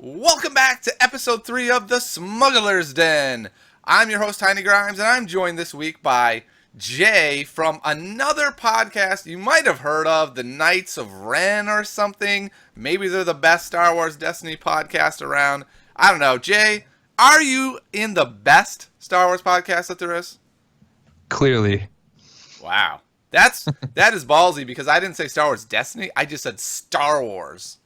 Welcome back to episode 3 of the Smugglers Den. I'm your host, Tiny Grimes, and I'm joined this week by Jay from another podcast you might have heard of, the Knights of Ren or something. Maybe they're the best Star Wars Destiny podcast around. I don't know. Jay, are you in the best Star Wars podcast that there is? Clearly. Wow. That is ballsy because I didn't say Star Wars Destiny. I just said Star Wars.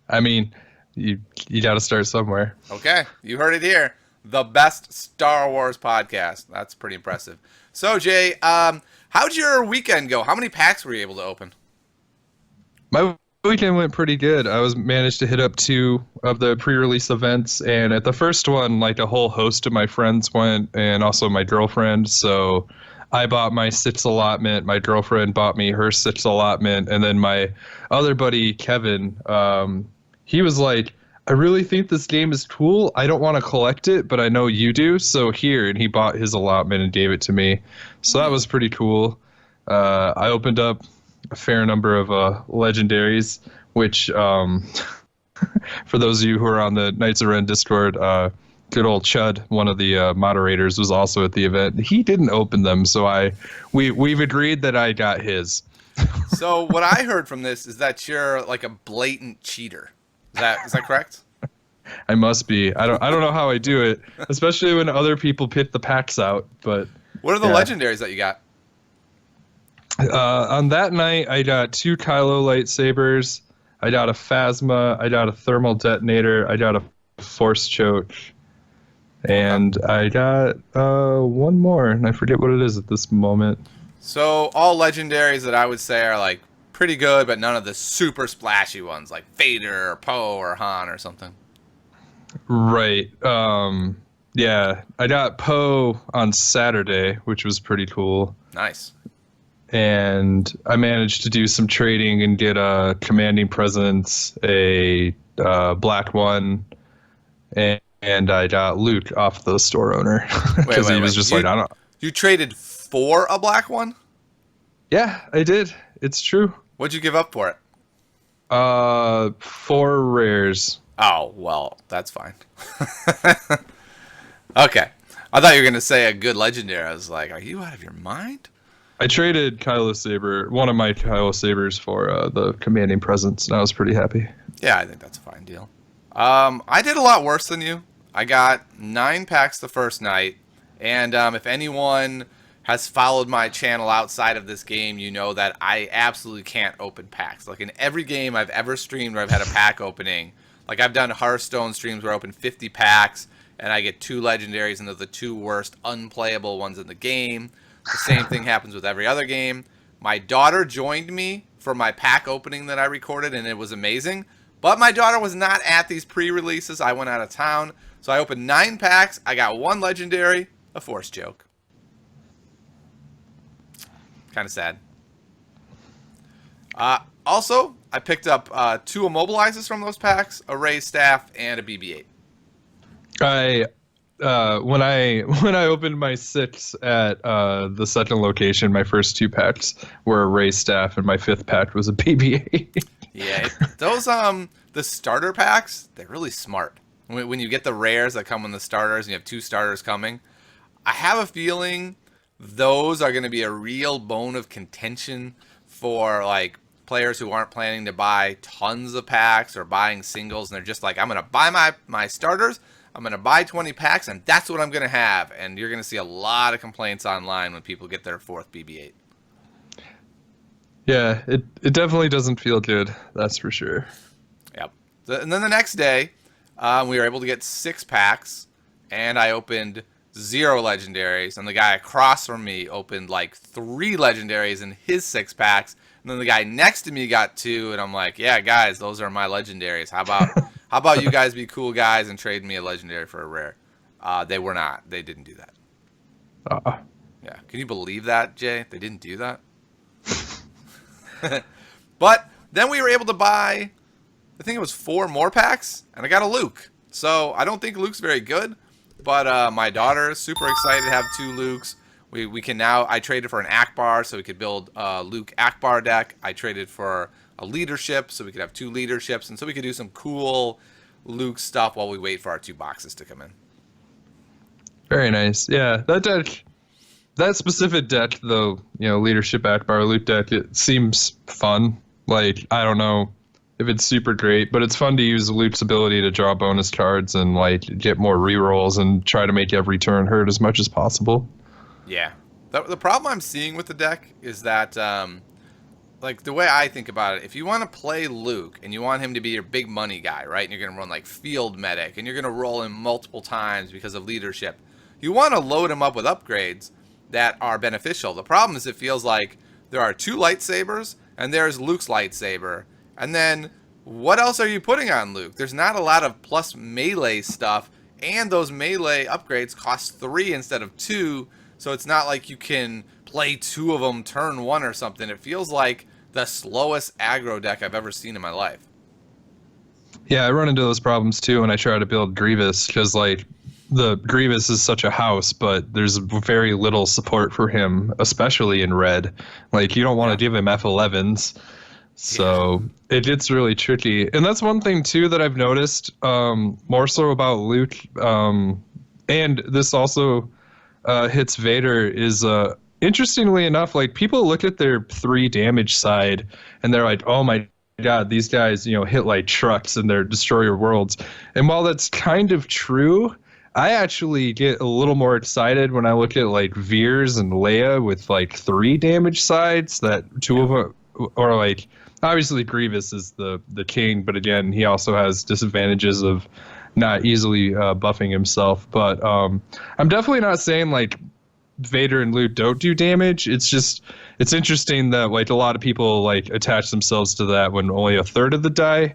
I mean, you got to start somewhere. Okay, you heard it here. The best Star Wars podcast. That's pretty impressive. So, Jay, how'd your weekend go? How many packs were you able to open? My weekend went pretty good. I managed to hit up 2 of the pre-release events, and at the first one, like a whole host of my friends went, and also my girlfriend. So I bought my 6 allotment. My girlfriend bought me her 6 allotment, and then my other buddy Kevin, he was like, I really think this game is cool. I don't want to collect it, but I know you do. So here, and he bought his allotment and gave it to me. So that was pretty cool. I opened up a fair number of legendaries, which for those of you who are on the Knights of Ren Discord, good old Chud, one of the moderators, was also at the event. He didn't open them, so we've agreed that I got his. So what I heard from this is that you're like a blatant cheater. Is that correct? I must be. I don't know how I do it, especially when other people pick the packs out. But what are the legendaries that you got? On that night, I got 2 Kylo lightsabers. I got a Phasma. I got a thermal detonator. I got a force choke, and I got one more, and I forget what it is at this moment. So all legendaries that I would say are like pretty good, but none of the super splashy ones like Vader or Poe or Han or something. Right. Yeah, I got Poe on Saturday, which was pretty cool. Nice. And I managed to do some trading and get a commanding presence, a black one, and I got Luke off the store owner because he was just like, I don't. You traded for a black one? Yeah, I did. It's true. What'd you give up for it? 4 rares. Oh, well, that's fine. Okay. I thought you were going to say a good legendary. I was like, are you out of your mind? I traded one of my Kylo Sabers for the commanding presence, and I was pretty happy. Yeah, I think that's a fine deal. I did a lot worse than you. I got 9 packs the first night, and if anyone has followed my channel outside of this game, you know that I absolutely can't open packs. Like in every game I've ever streamed where I've had a pack opening, like I've done Hearthstone streams where I open 50 packs and I get 2 legendaries and they're the 2 worst unplayable ones in the game. The same thing happens with every other game. My daughter joined me for my pack opening that I recorded and it was amazing. But my daughter was not at these pre-releases. I went out of town. So I opened 9 packs. I got 1 legendary, a force choke. Kind of sad. Also, I picked up 2 immobilizers from those packs, a raised staff, and a BB-8. When I opened my 6 at the second location, my first 2 packs were a raised staff, and my 5th pack was a BB-8. Yeah, those the starter packs, they're really smart. When you get the rares that come in the starters, and you have 2 starters coming, I have a feeling those are going to be a real bone of contention for like players who aren't planning to buy tons of packs or buying singles, and they're just like, I'm going to buy my starters, I'm going to buy 20 packs, and that's what I'm going to have. And you're going to see a lot of complaints online when people get their 4th BB-8. Yeah, it definitely doesn't feel good, that's for sure. Yep. And then the next day, we were able to get 6 packs, and I opened 0 legendaries, and the guy across from me opened like 3 legendaries in his 6 packs, and then the guy next to me got 2, and I'm like, yeah, guys, those are my legendaries. How about you guys be cool guys and trade me a legendary for a rare? They were not. They didn't do that. Yeah. Can you believe that, Jay? They didn't do that. But then we were able to buy, I think it was 4 more packs, and I got a Luke. So I don't think Luke's very good. But my daughter is super excited to have 2 Lukes. We can now, I traded for an Akbar so we could build a Luke Akbar deck. I traded for a leadership so we could have 2 leaderships. And so we could do some cool Luke stuff while we wait for our 2 boxes to come in. Very nice. Yeah, that deck, that specific deck, though, leadership Akbar loot deck, it seems fun. Like, I don't know if it's super great, but it's fun to use Luke's ability to draw bonus cards and like get more rerolls and try to make every turn hurt as much as possible. Yeah. The problem I'm seeing with the deck is that, like, the way I think about it, if you want to play Luke and you want him to be your big money guy, right, and you're going to run, like, field medic, and you're going to roll him multiple times because of leadership, you want to load him up with upgrades that are beneficial. The problem is it feels like there are 2 lightsabers, and there's Luke's lightsaber, and then what else are you putting on Luke? There's not a lot of plus melee stuff, and those melee upgrades cost 3 instead of 2, so it's not like you can play 2 of them turn 1 or something. It feels like the slowest aggro deck I've ever seen in my life. Yeah, I run into those problems too when I try to build Grievous, because like the Grievous is such a house, but there's very little support for him, especially in red. Like you don't want to give him F11s. So it gets really tricky. And that's one thing too that I've noticed, more so about Luke, and this also hits Vader, is interestingly enough, like people look at their 3 damage side and they're like, oh my God, these guys, hit like trucks and they're destroy your worlds. And while that's kind of true, I actually get a little more excited when I look at like Veers and Leia with like 3 damage sides, that 2 of them, or like obviously Grievous is the king, but again, he also has disadvantages of not easily buffing himself. But I'm definitely not saying like Vader and Luke don't do damage. It's just, it's interesting that like a lot of people like attach themselves to that when only a third of the die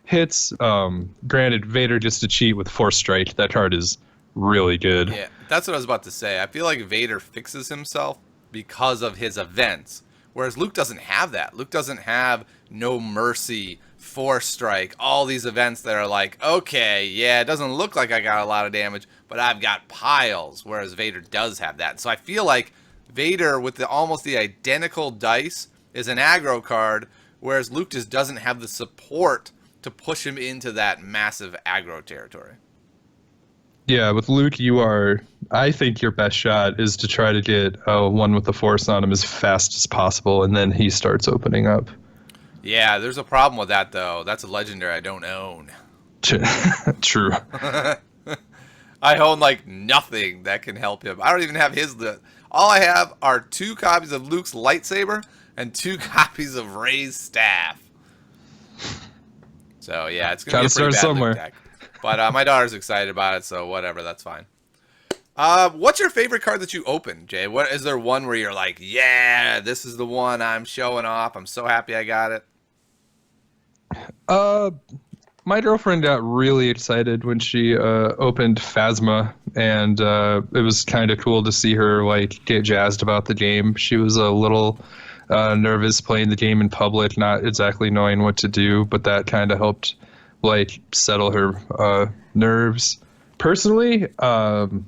hits. Granted, Vader gets to cheat with Force Strike. That card is really good. Yeah, that's what I was about to say. I feel like Vader fixes himself because of his events, whereas Luke doesn't have that. Luke doesn't have No Mercy, Force Strike, all these events that are like, okay, yeah, it doesn't look like I got a lot of damage, but I've got piles, whereas Vader does have that. So I feel like Vader, with almost the identical dice, is an aggro card, whereas Luke just doesn't have the support to push him into that massive aggro territory. Yeah, with Luke, I think your best shot is to try to get one with the Force on him as fast as possible, and then he starts opening up. Yeah, there's a problem with that, though. That's a legendary I don't own. True. I own, like, nothing that can help him. I don't even have his... All I have are 2 copies of Luke's lightsaber and 2 copies of Rey's staff. So, yeah, it's going to be a pretty bad Luke deck. But my daughter's excited about it, so whatever, that's fine. What's your favorite card that you opened, Jay? What is there one where you're like, yeah, this is the one I'm showing off. I'm so happy I got it. My girlfriend got really excited when she opened Phasma, and it was kind of cool to see her like get jazzed about the game. She was a little nervous playing the game in public, not exactly knowing what to do, but that kind of helped like settle her nerves. Personally, I've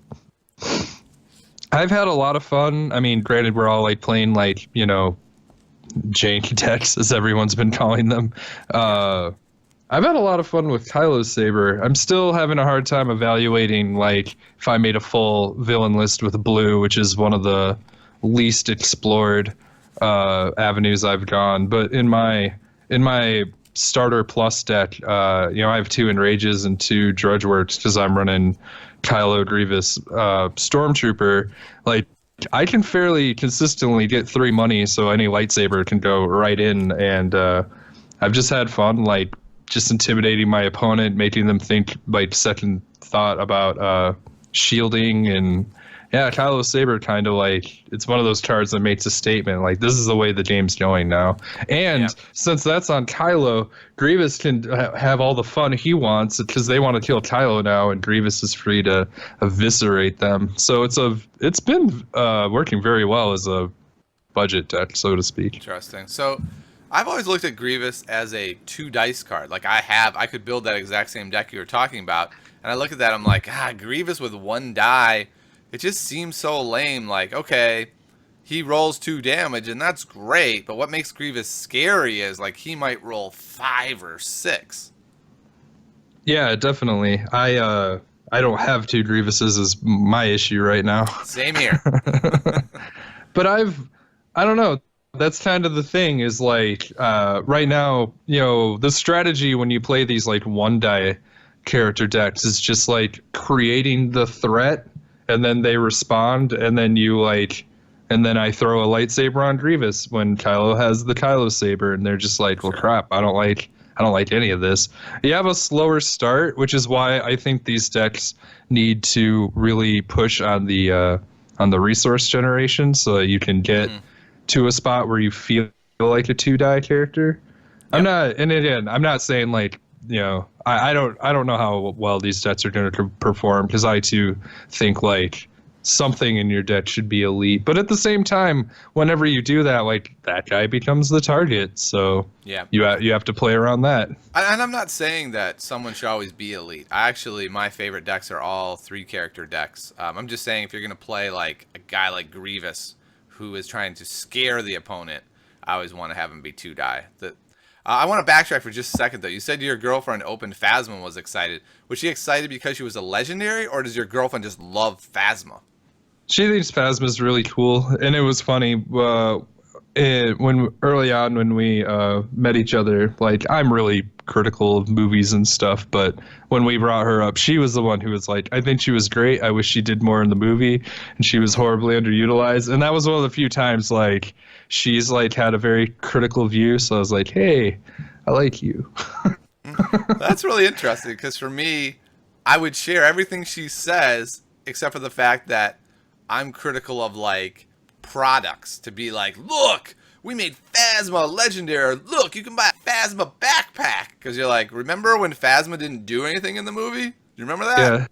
had a lot of fun. I mean, granted, we're all like playing like, jank decks, as everyone's been calling them. I've had a lot of fun with Kylo's Saber. I'm still having a hard time evaluating like if I made a full villain list with blue, which is one of the least explored avenues I've gone. But in my starter plus deck, I have 2 Enrages and 2 Drudge Works because I'm running Kylo Grievous Stormtrooper. Like, I can fairly consistently get 3 money, so any lightsaber can go right in, and I've just had fun, like, just intimidating my opponent, making them think, like, second thought about shielding, and yeah, Kylo Saber kind of like, it's one of those cards that makes a statement, like, this is the way the game's going now. And since that's on Kylo, Grievous can have all the fun he wants because they want to kill Kylo now, and Grievous is free to eviscerate them. So it's been working very well as a budget deck, so to speak. Interesting. So I've always looked at Grievous as a 2 dice card. Like I could build that exact same deck you were talking about, and I look at that, I'm like, Grievous with 1 die. It just seems so lame. Like, okay, he rolls 2 damage, and that's great, but what makes Grievous scary is, like, he might roll 5 or 6. Yeah, definitely. I don't have two Grievuses is my issue right now. Same here. But I don't know. That's kind of the thing is like right now, the strategy when you play these like one die character decks is just like creating the threat and then they respond and then and then I throw a lightsaber on Grievous when Kylo has the Kylo saber and they're just like, well, Sure. crap, I don't like any of this. You have a slower start, which is why I think these decks need to really push on the resource generation so that you can get Hmm. to a spot where you feel like a two die character. I'm Yep. not, and again, I'm not saying like, I don't know how well these decks are going to perform because I too think like something in your deck should be elite. But at the same time, whenever you do that, like that guy becomes the target. So Yeah. you have to play around that. And I'm not saying that someone should always be elite. Actually, my favorite decks are all 3 character decks. I'm just saying if you're going to play like a guy like Grievous who is trying to scare the opponent, I always want to have him be 2 die. I want to backtrack for just a second though. You said your girlfriend opened Phasma and was excited. Was she excited because she was a legendary, or does your girlfriend just love Phasma? She thinks Phasma's really cool, and it was funny. When early on when we met each other, like I'm really critical of movies and stuff, but when we brought her up, she was the one who was like, "I think she was great. I wish she did more in the movie," and she was horribly underutilized. And that was one of the few times like she's like had a very critical view. So I was like, "Hey, I like you." That's really interesting because for me, I would share everything she says except for the fact that I'm critical of like products to be like, look, we made Phasma legendary. Look, you can buy a Phasma backpack because you're like, remember when Phasma didn't do anything in the movie? Do you remember that? Yeah,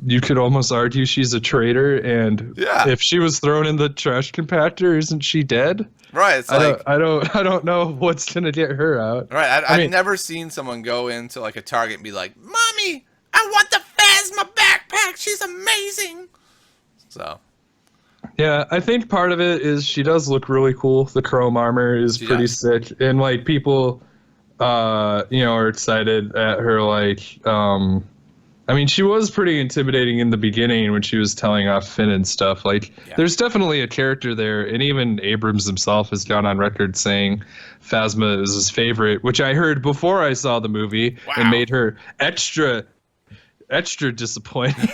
you could almost argue she's a traitor, and Yeah, if she was thrown in the trash compactor, isn't she dead? right. It's like, I don't know what's gonna get her out. right. I I've mean, never seen someone go into like a Target and be like, Mommy, I want the Phasma backpack. She's amazing. So yeah, I think part of it is she does look really cool. The chrome armor is she pretty does. sick, and like people, are excited at her. I mean, she was pretty intimidating in the beginning when she was telling off Finn and stuff. Like, Yeah. there's definitely a character there, and even Abrams himself has gone on record saying Phasma is his favorite, which I heard before I saw the movie and Wow. made her extra disappointing.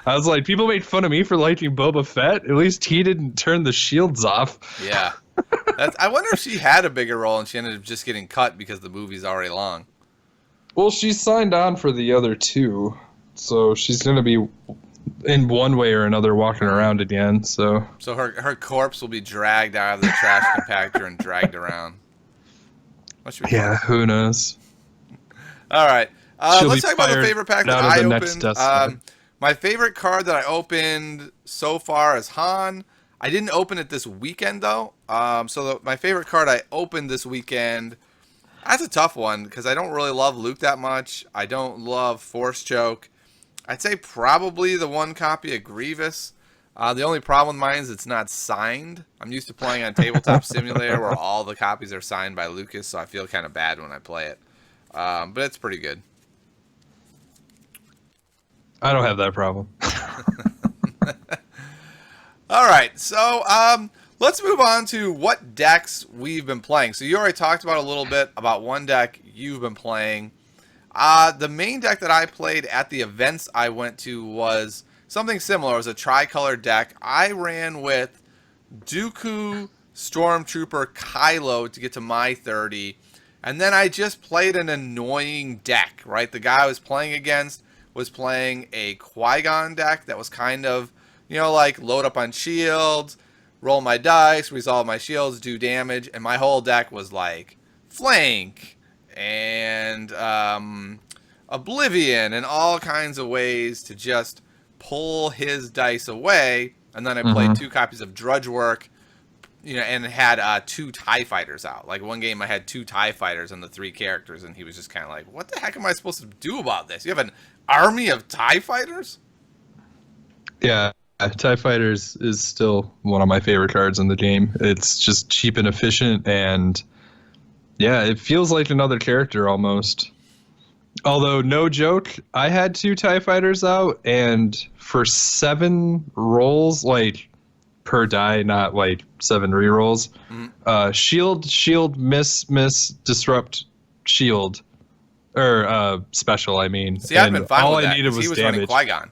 I was like, people made fun of me for liking Boba Fett. At least he didn't turn the shields off. Yeah. I wonder if she had a bigger role and she ended up just getting cut because the movie's already long. Well, she signed on for the other two, so she's gonna be in one way or another walking around again. So So her corpse will be dragged out of the trash compactor and dragged around. That should be yeah, fun. who knows? All right. She'll Let's be talk about the fired favorite pack that out of I the next opened. Death Star. My favorite card that I opened so far is Han. I didn't open it this weekend though. My favorite card I opened this weekend. That's a tough one because I don't really love Luke that much. I don't love Force Choke. I'd say probably the one copy of Grievous. The only problem with mine is it's not signed. I'm used to playing on Tabletop Simulator where all the copies are signed by Lucas, so I feel kind of bad when I play it. But it's pretty good. I don't have that problem. All right, so let's move on to what decks we've been playing. So you already talked about a little bit about one deck you've been playing. The main deck that I played at the events I went to was something similar. It was a tricolor deck. I ran with Dooku, Stormtrooper, Kylo to get to my 30. And then I just played an annoying deck, right? The guy I was playing against was playing a Qui-Gon deck that was kind of, like load up on shields, roll my dice, resolve my shields, do damage. And my whole deck was like flank and Oblivion and all kinds of ways to just pull his dice away. And then I played 2 copies of Drudge Work, and had 2 TIE fighters out. Like one game I had 2 TIE fighters and the 3 characters, and he was just kind of like, what the heck am I supposed to do about this? You have an army of TIE fighters? Yeah, TIE Fighters is still one of my favorite cards in the game. It's just cheap and efficient, and yeah, it feels like another character almost. Although, no joke, I had two TIE fighters out, and for 7 rolls, like per die, not like 7 rerolls, Mhm. shield, miss, disrupt, shield, or special, I mean. See, I'd have And been fine all with I that needed because he was was running damage. Qui-Gon.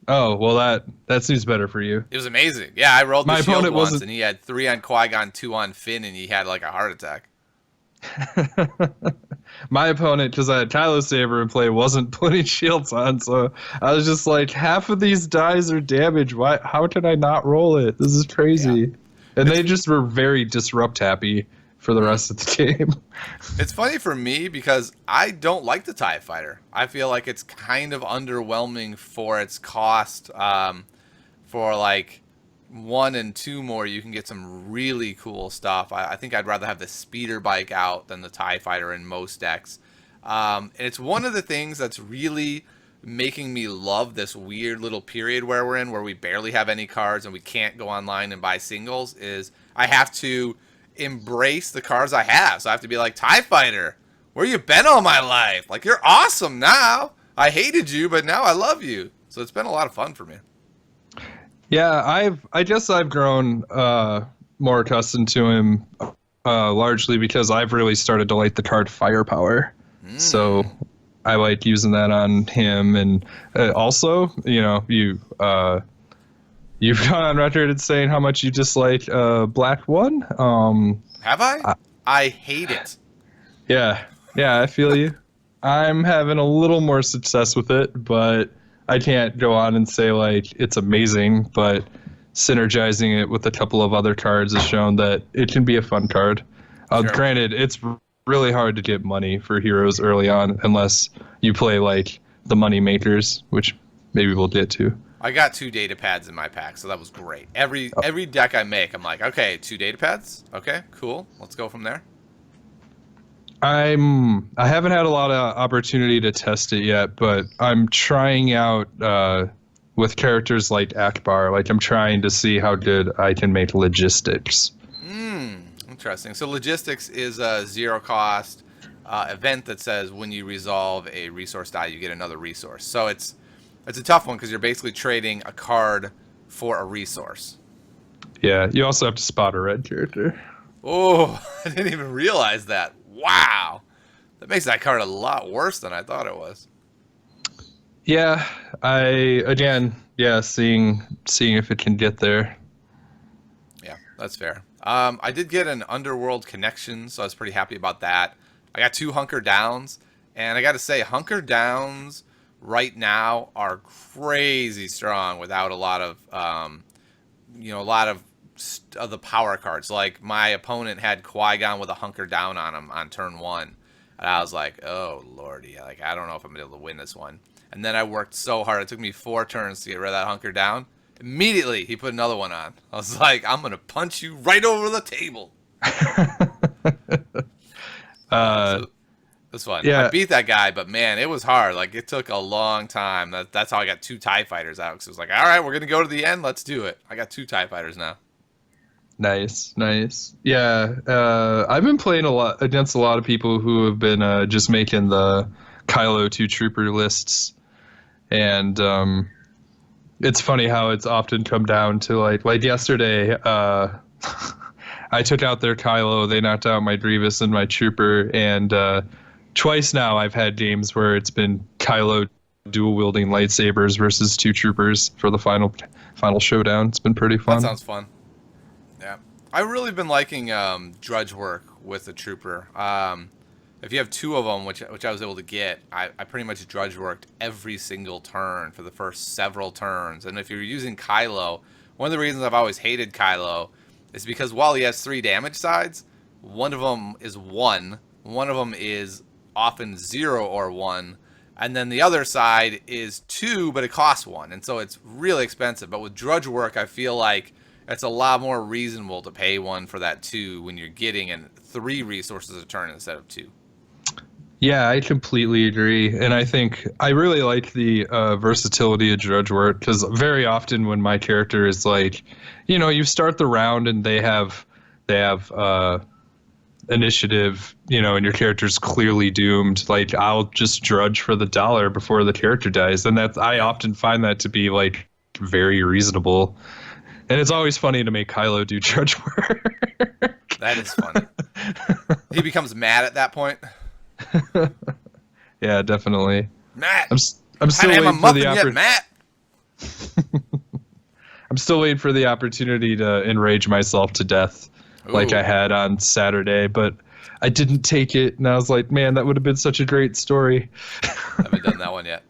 Oh, well, that seems better for you. It was amazing. Yeah, I rolled the My shield opponent once, wasn't. and he had 3 on Qui-Gon, 2 on Finn, and he had like a heart attack. My opponent, because I had Kylo Saber in play, wasn't putting shields on, so I was just like, half of these dies are damage. Why? How can I not roll it? This is Yeah, crazy. And it's they just were very disrupt happy for the mm. rest of the game. It's funny for me because I don't like the TIE Fighter. I feel like it's kind of underwhelming for its cost. For like 1 and 2 more, you can get some really cool stuff. I think I'd rather have the speeder bike out than the TIE Fighter in most decks. And it's one of the things that's really making me love this weird little period where we're in, where we barely have any cards and we can't go online and buy singles, is I have to embrace the cards I have. So I have to be like, TIE Fighter, where you been all my life? Like, you're awesome now. I hated you, but now I love you. So it's been a lot of fun for me. Yeah, I guess I've grown more accustomed to him, largely because I've really started to like the card Firepower. So Mm. I like using that on him, and also, you've gone on record as saying how much you dislike Black One. Have I? I, I hate it. yeah, yeah, I feel you. I'm having a little more success with it, but I can't go on and say like it's amazing. But synergizing it with a couple of other cards has shown that it can be a fun card. Sure. Granted, it's really hard to get money for heroes early on unless you play like the money makers, which maybe we'll get to. I got 2 data pads in my pack, so that was great. Every deck I make, I'm like, okay, 2 data pads. Okay, cool. Let's go from there. I haven't had a lot of opportunity to test it yet, but I'm trying out with characters like Akbar. Like I'm trying to see how good I can make logistics. Interesting. So logistics is a 0 cost event that says when you resolve a resource die, you get another resource. So it's a tough one because you're basically trading a card for a resource. Yeah, you also have to spot a red character. Oh, I didn't even realize that. Wow. That makes that card a lot worse than I thought it was. Yeah, I again, yeah, seeing if it can get there. Yeah, that's fair. I did get an Underworld connection, so I was pretty happy about that. I got 2 Hunker Downs, and I got to say, Hunker Downs right now are crazy strong without a lot of, a lot of the power cards. Like my opponent had Qui-Gon with a Hunker Down on him on turn 1, and I was like, oh lordy, like I don't know if I'm gonna be able to win this one. And then I worked so hard; it took me 4 turns to get rid of that Hunker Down. Immediately, he put another one on. I was like, I'm gonna punch you right over the table. uh, So it was fun. I yeah, beat that guy, but man, it was hard. Like it took a long time. That's how I got 2 TIE fighters out. Because it was like, all right, we're gonna go to the end. Let's do it. I got 2 TIE fighters now. nice, nice. Yeah, I've been playing a lot against a lot of people who have been just making the Kylo 2 trooper lists, and it's funny how it's often come down to like yesterday. I took out their Kylo. They knocked out my Grievous and my Trooper, and twice now I've had games where it's been Kylo dual wielding lightsabers versus 2 troopers for the final showdown. It's been pretty That fun. sounds fun. Yeah, I've really been liking drudge work with the trooper. If you have 2 of them, which I was able to get, I pretty much drudge worked every single turn for the first several turns. And if you're using Kylo, one of the reasons I've always hated Kylo is because while he has 3 damage sides, one of them is 1, one of them is often 0 or 1, and then the other side is 2, but it costs 1, and so it's really expensive. But with drudge work, I feel like it's a lot more reasonable to pay 1 for that 2 when you're getting 3 resources a turn instead of 2. Yeah, I completely agree, and I think I really like the versatility of drudge work because very often when my character is like, you start the round and they have initiative, and your character's clearly doomed, like I'll just drudge for the dollar before the character dies, and I often find that to be like very reasonable. And it's always funny to make Kylo do drudge work. That is funny. He becomes mad at that point. Yeah, definitely. Matt, I'm still I am a waiting for muffin yet, Matt. I'm still waiting for the opportunity to enrage myself to death, like Ooh. I had on Saturday, but I didn't take it, and I was like, man, that would have been such a great story. Haven't done that one yet.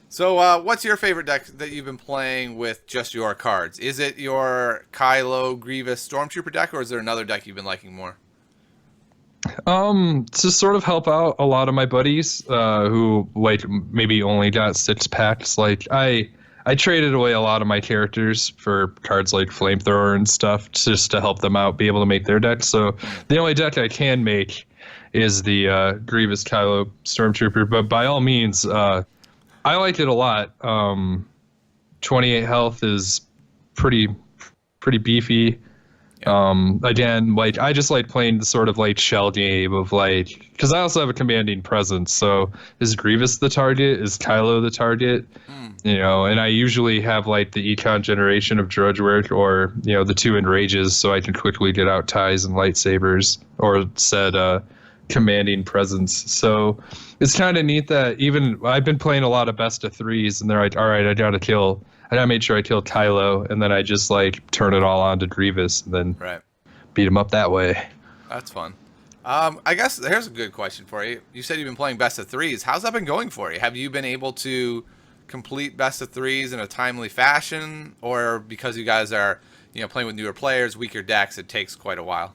So, what's your favorite deck that you've been playing with just your cards? Is it your Kylo Grievous Stormtrooper deck, or is there another deck you've been liking more? To sort of help out a lot of my buddies, who like maybe only got 6 packs. Like I traded away a lot of my characters for cards like Flamethrower and stuff just to help them out, be able to make their deck. So the only deck I can make is the Grievous Kylo Stormtrooper. But by all means, I like it a lot. 28 health is pretty beefy. Again, like I just like playing the sort of like shell game of like, because I also have a commanding presence. So is Grievous the target? Is Kylo the target? And I usually have like the econ generation of drudge work, or the 2 enrages, so I can quickly get out ties and lightsabers, or said commanding presence. So it's kind of neat that even I've been playing a lot of best of 3s, and they're like, all right, I gotta make sure I kill Kylo, and then I just like turn it all on to Grievous, and then beat him up that way. That's fun. I guess here's a good question for you. You said you've been playing best of 3s. How's that been going for you? Have you been able to complete best of 3s in a timely fashion, or because you guys are playing with newer players, weaker decks, it takes quite a while?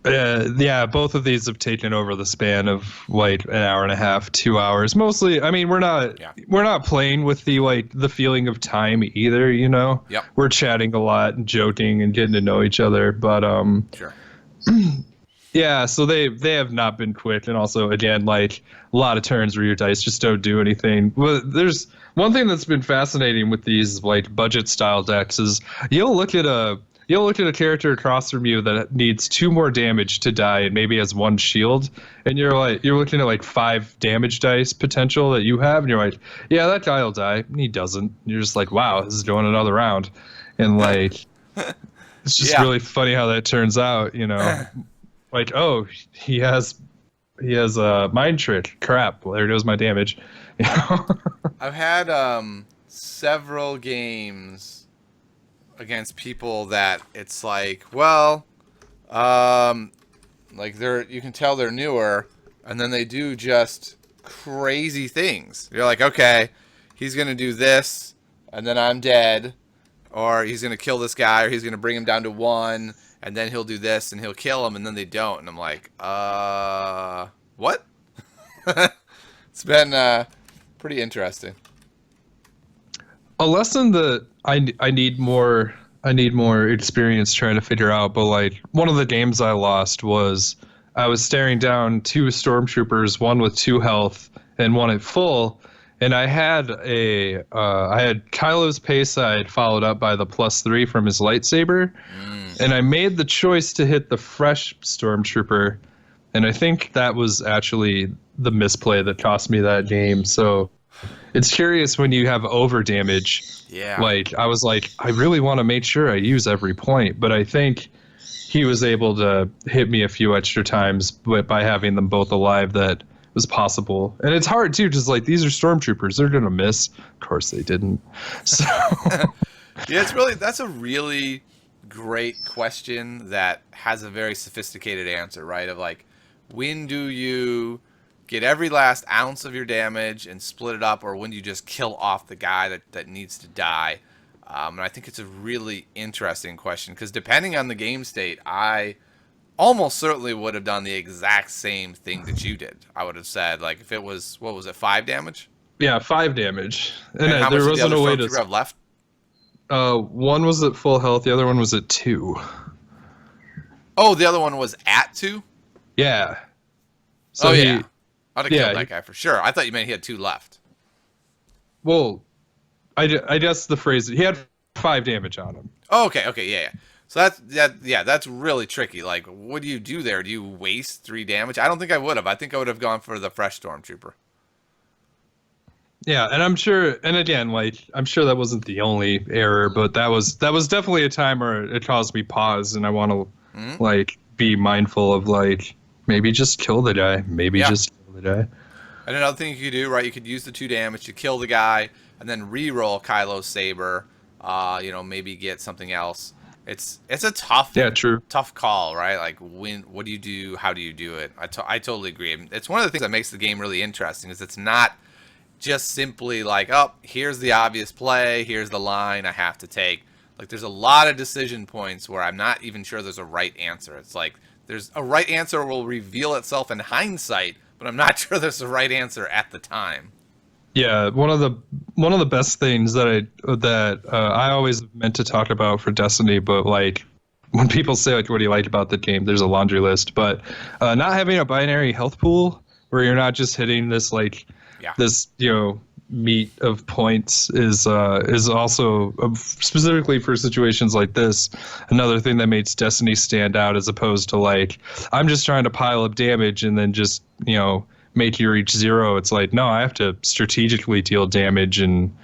Yeah, both of these have taken over the span of like an hour and a half, 2 hours. Mostly, I mean, we're not playing with the feeling of time either. Yep. We're chatting a lot and joking and getting to know each other. But Sure. yeah, so they have not been quick, and also again like a lot of turns where your dice just don't do anything. Well, there's one thing that's been fascinating with these like budget style decks is you'll look at a character across from you that needs 2 more damage to die and maybe has 1 shield, and you're looking at like 5 damage dice potential that you have, and you're like, yeah, that guy will die, and he doesn't. And you're just like, wow, this is going another round, and like it's just really funny how that turns out. Like, oh, he has a mind trick. Crap, well, there goes my damage. I've had several games against people that it's like, well, like you can tell they're newer, and then they do just crazy things. You're like, okay, he's gonna do this, and then I'm dead, or he's gonna kill this guy, or he's gonna bring him down to 1, and then he'll do this and he'll kill him, and then they don't, and I'm like, what? It's been pretty interesting. A lesson that I need more experience trying to figure out, but like one of the games I lost was I was staring down 2 stormtroopers, one with 2 health and one at full, and I had Kylo's payside followed up by the +3 from his lightsaber, and I made the choice to hit the fresh stormtrooper, and I think that was actually the misplay that cost me that game. So it's curious when you have over damage. Yeah. Like I was like, I really want to make sure I use every point, but I think he was able to hit me a few extra times by having them both alive. That was possible, and it's hard too, just like these are stormtroopers, they're gonna miss. Of course they didn't. So yeah, that's a really great question that has a very sophisticated answer, right? Of like, when do you get every last ounce of your damage and split it up, or when do you just kill off the guy that needs to die? And I think it's a really interesting question, because depending on the game state, I almost certainly would have done the exact same thing that you did. I would have said, like, if it was, what was it, 5 damage? Yeah, 5 damage. And how there much did the wasn't a other way stormtrooper have left? One was at full health, the other one was at 2. Oh, the other one was at 2? Yeah. So I'd have killed that guy for sure. I thought you meant he had 2 left. Well, I guess the phrase, he had 5 damage on him. Oh, okay, yeah. So yeah, that's really tricky. Like, what do you do there? Do you waste 3 damage? I don't think I would have. I think I would have gone for the fresh stormtrooper. Yeah, and I'm sure, and again, like I'm sure that wasn't the only error, but that was definitely a time where it caused me pause, and I want to Hmm. like be mindful of like maybe just kill the guy, maybe Yeah. just kill the guy. And another thing you could do, right? You could use the 2 damage to kill the guy, and then re-roll Kylo's saber. Maybe get something else. It's a Yeah, true. tough call, right? Like, what do you do? How do you do it? I totally agree. It's one of the things that makes the game really interesting. Is it's not just simply like, oh, here's the obvious play, here's the line I have to take. Like, there's a lot of decision points where I'm not even sure there's a right answer. It's like there's a right answer will reveal itself in hindsight, but I'm not sure there's a right answer at the time. Yeah, one of the best things that I always meant to talk about for Destiny, but like when people say like what do you like about the game, there's a laundry list. But not having a binary health pool where you're not just hitting this like Yeah. this meat of points is also specifically for situations like this another thing that makes Destiny stand out as opposed to like I'm just trying to pile up damage and then just make you reach zero. It's like no, I have to strategically deal damage and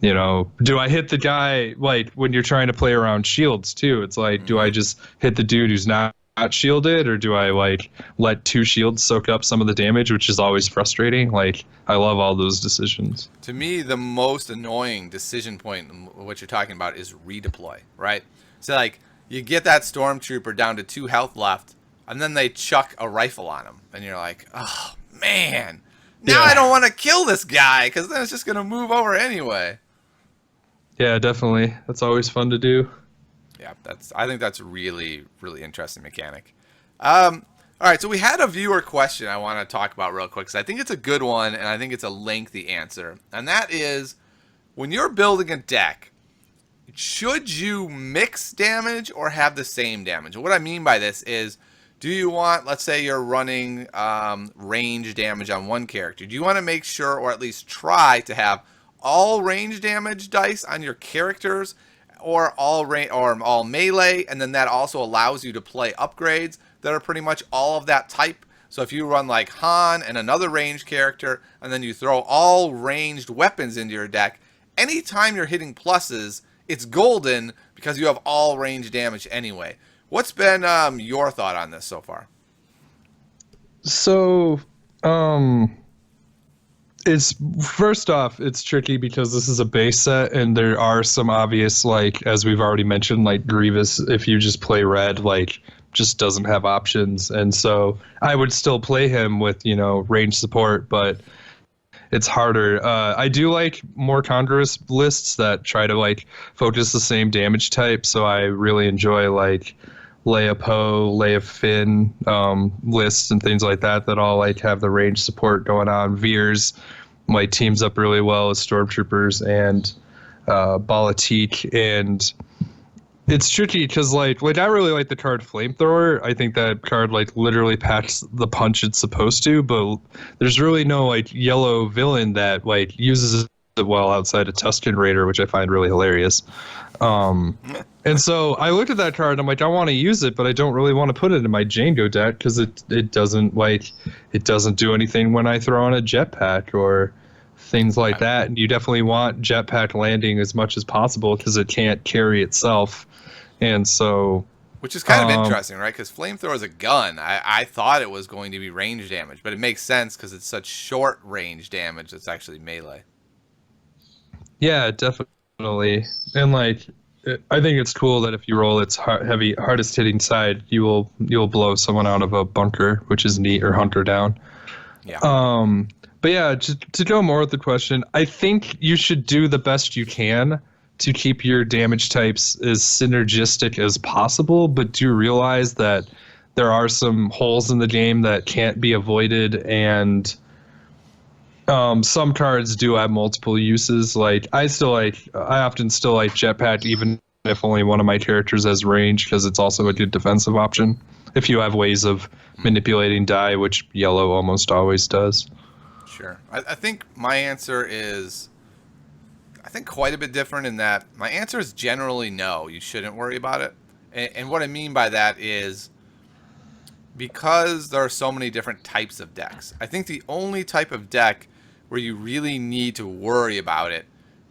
do I hit the guy like when you're trying to play around shields too? It's like, do I Hmm. just hit the dude who's not shielded, or do I like let 2 shields soak up some of the damage, which is always frustrating. Like I love all those decisions. To me, the most annoying decision point in what you're talking about is redeploy, right? So, like, you get that stormtrooper down to 2 health left, and then they chuck a rifle on him, and you're like, oh, man. Now I Yeah, don't want to kill this guy, because then it's just going to move over anyway. yeah, definitely. That's always fun to do. Yeah, I think that's really, really interesting mechanic. All right, so we had a viewer question I want to talk about real quick, because I think it's a good one, and I think it's a lengthy answer. And that is, when you're building a deck, should you mix damage or have the same damage? What I mean by this is, do you want, let's say you're running range damage on one character, do you want to make sure, or at least try to have all range damage dice on your characters, or all melee, and then that also allows you to play upgrades that are pretty much all of that type? So if you run like Han and another ranged character, and then you throw all ranged weapons into your deck, anytime you're hitting pluses, it's golden because you have all range damage anyway. What's been your thought on this so far? So, um, it's first off, it's tricky because this is a base set, and there are some obvious, like as we've already mentioned, like Grievous. If you just play red, like just doesn't have options, and so I would still play him with range support, but it's harder. I do like more congruous lists that try to like focus the same damage type. So I really enjoy like Leia Poe, Leia Finn lists and things like that that all like have the range support going on. Veers like teams up really well with Stormtroopers and Balatik, and it's tricky because like I really like the card Flamethrower. I think that card like literally packs the punch it's supposed to, but there's really no like yellow villain that like uses it well outside of Tusken Raider, which I find really hilarious. Um, and so I looked at that card and I'm like, I want to use it, but I don't really want to put it in my Django deck because it doesn't do anything when I throw on a jetpack or things like that. And you definitely want jetpack landing as much as possible because it can't carry itself. And so, Which is kind of um, interesting, right? Because flamethrower is a gun. I thought it was going to be range damage, but it makes sense because it's such short range damage that's actually melee. yeah, definitely. And like, I think it's cool that if you roll its hardest hitting side, you'll blow someone out of a bunker, which is neat, or hunker down. Yeah. Um, but yeah, to go more with the question, I think you should do the best you can to keep your damage types as synergistic as possible, but do realize that there are some holes in the game that can't be avoided, and some cards do have multiple uses. Like I often still like Jetpack, even if only one of my characters has range, because it's also a good defensive option if you have ways of manipulating die, which yellow almost always does. Sure. I think my answer is, I think, quite a bit different in that my answer is generally no. You shouldn't worry about it. And what I mean by that is because there are so many different types of decks, I think the only type of deck where you really need to worry about it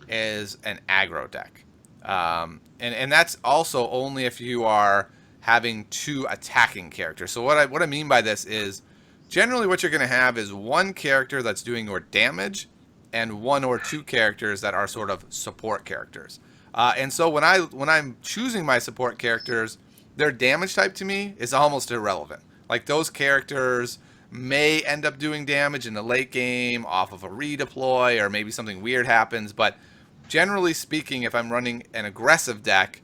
is an aggro deck. And that's also only if you are having two attacking characters. So what I mean by this is generally what you're going to have is one character that's doing your damage and one or two characters that are sort of support characters. And so when I'm choosing my support characters, their damage type to me is almost irrelevant. Like those characters may end up doing damage in the late game off of a redeploy or maybe something weird happens, but generally speaking, if I'm running an aggressive deck,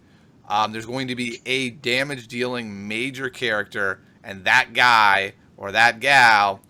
there's going to be a damage dealing major character, and that guy or that gal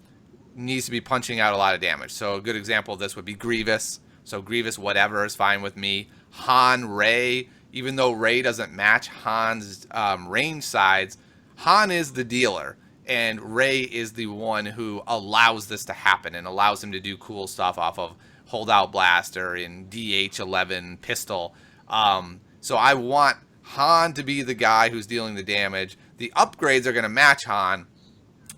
needs to be punching out a lot of damage. So a good example of this would be Grievous. So Grievous whatever is fine with me. Han, Ray, even though Ray doesn't match Han's range sides, Han is the dealer, and Ray is the one who allows this to happen and allows him to do cool stuff off of Holdout Blaster and DH-11 pistol. So I want Han to be the guy who's dealing the damage. The upgrades are going to match Han,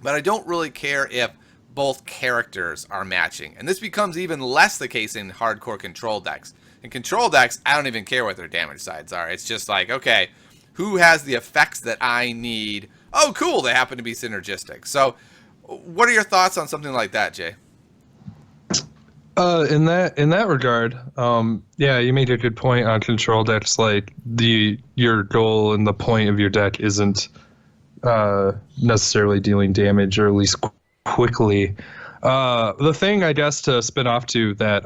but I don't really care if both characters are matching. And this becomes even less the case in hardcore control decks. In control decks, I don't even care what their damage sides are. It's just like, okay, who has the effects that I need? Oh, cool, they happen to be synergistic. So what are your thoughts on something like that, Jay? In that regard, yeah, you made a good point on control decks. Like your goal and the point of your deck isn't necessarily dealing damage, or at least quickly. The thing, I guess, to spin off to that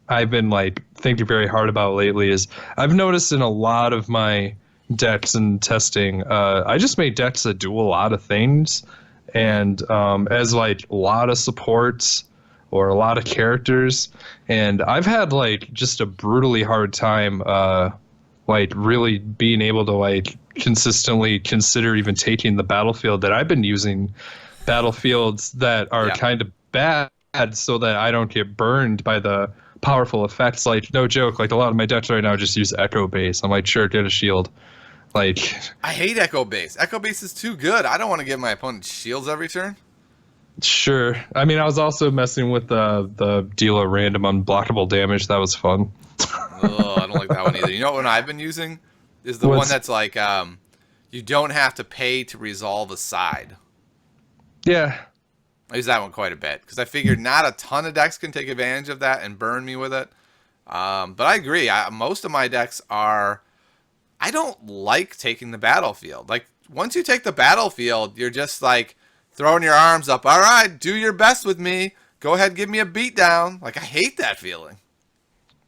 I've been like thinking very hard about lately is I've noticed in a lot of my decks and testing, I just made decks that do a lot of things, and as like a lot of supports or a lot of characters, and I've had like just a brutally hard time like really being able to like consistently consider even taking the battlefield that I've been using, battlefields that are kind of bad, so that I don't get burned by the powerful effects. Like, no joke, like a lot of my decks right now just use Echo Base. I'm like, sure, get a shield. Like, I hate Echo Base. Echo Base is too good. I don't want to give my opponent shields every turn. sure. I mean, I was also messing with the deal a random unblockable damage. That was fun. Oh, I don't like that one either. You know what one I've been using is the one that's like you don't have to pay to resolve a side. Yeah. I use that one quite a bit because I figured not a ton of decks can take advantage of that and burn me with it. But I agree. Most of my decks are. I don't like taking the battlefield. Like once you take the battlefield, you're just like throwing your arms up. All right, do your best with me. Go ahead, give me a beatdown. Like I hate that feeling.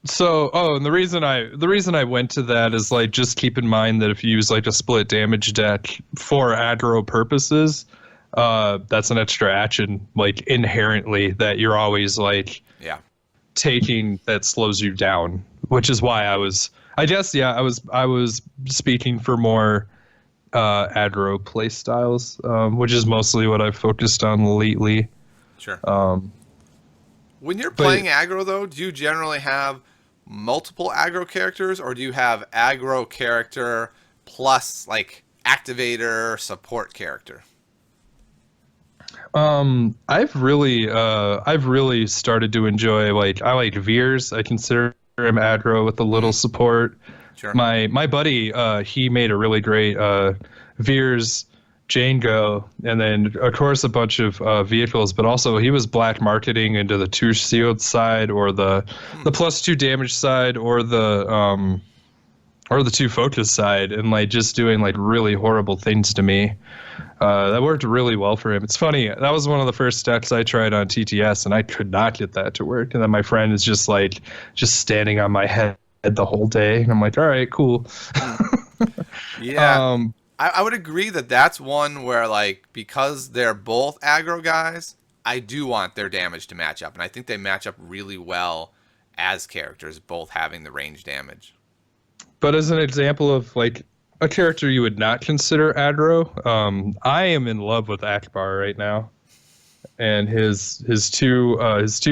So, and the reason I went to that is like just keep in mind that if you use like a split damage deck for aggro purposes, that's an extra action like inherently that you're always like taking that slows you down, which is why I was speaking for more aggro play styles, which is mostly what I've focused on lately. Sure. When you're playing aggro, though, do you generally have multiple aggro characters, or do you have aggro character plus like activator support character? I've really started to enjoy, like, I like Veers. I consider him aggro with a little support. Sure. My buddy, he made a really great Veers Django, and then of course a bunch of vehicles, but also he was black marketing into the 2 shield side, or the +2 damage side, or the 2 focus side, and like just doing like really horrible things to me. That worked really well for him. It's funny, that was one of the first decks I tried on TTS, and I could not get that to work. And then my friend is just standing on my head the whole day, and I'm like, all right, cool. Yeah. I would agree that that's one where, like, because they're both aggro guys, I do want their damage to match up. And I think they match up really well as characters, both having the range damage. But as an example of, like, a character you would not consider aggro, I am in love with Akbar right now. And his two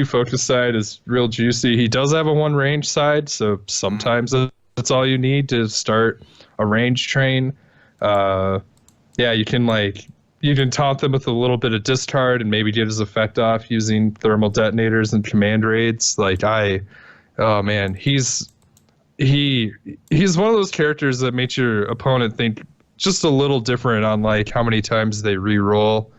focus side is real juicy. He does have a 1 range side, so sometimes that's all you need to start a range train. Uh, yeah, you can taunt them with a little bit of discard and maybe get his effect off using thermal detonators and command raids. Oh man, he he's one of those characters that makes your opponent think just a little different on like how many times they re-roll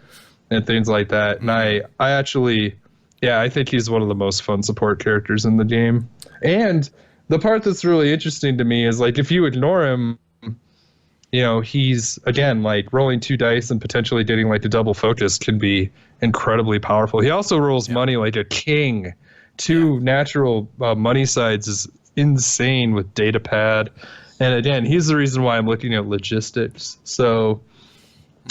and things like that. And I actually, yeah, I think he's one of the most fun support characters in the game. And the part that's really interesting to me is like if you ignore him, he's again like rolling two dice and potentially getting like a double focus can be incredibly powerful. He also rolls Yeah. money like a king. Yeah. Two natural money sides is insane with data pad. And again, he's the reason why I'm looking at logistics. So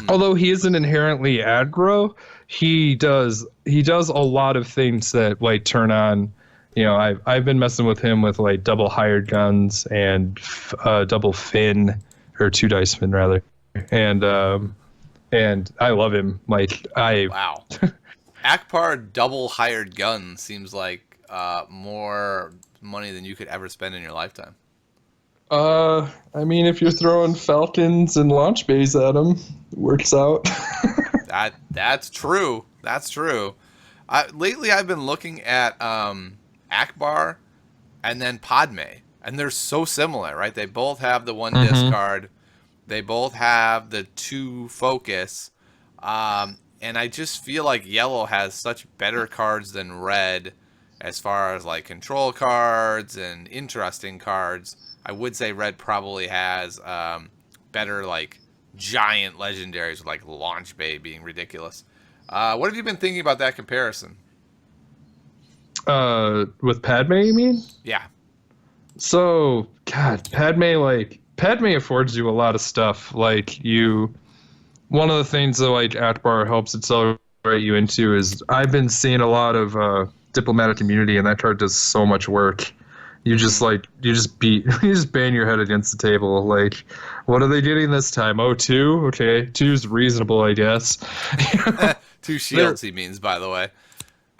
although he isn't inherently aggro, he does a lot of things that like turn on. I've been messing with him with like double hired guns and double fin or two dice fin rather, and I love him. Like I Wow. Akbar double hired gun seems like more money than you could ever spend in your lifetime. I mean, if you're throwing falcons and launch bays at him, it works out. That's true. That's true. Lately, I've been looking at Akbar and then Padme, and they're so similar, right? They both have the one discard. They both have the two focus. And I just feel like yellow has such better cards than red as far as like control cards and interesting cards. I would say red probably has better like giant legendaries with like Launch Bay being ridiculous. What have you been thinking about that comparison? With Padme, you mean? Yeah. So, God, Padme affords you a lot of stuff. One of the things that like Akbar helps accelerate you into is I've been seeing a lot of diplomatic immunity, and that card does so much work. You just bang your head against the table. Like, what are they getting this time? Oh, two? Okay, two's reasonable, I guess. Two shields, he means, by the way.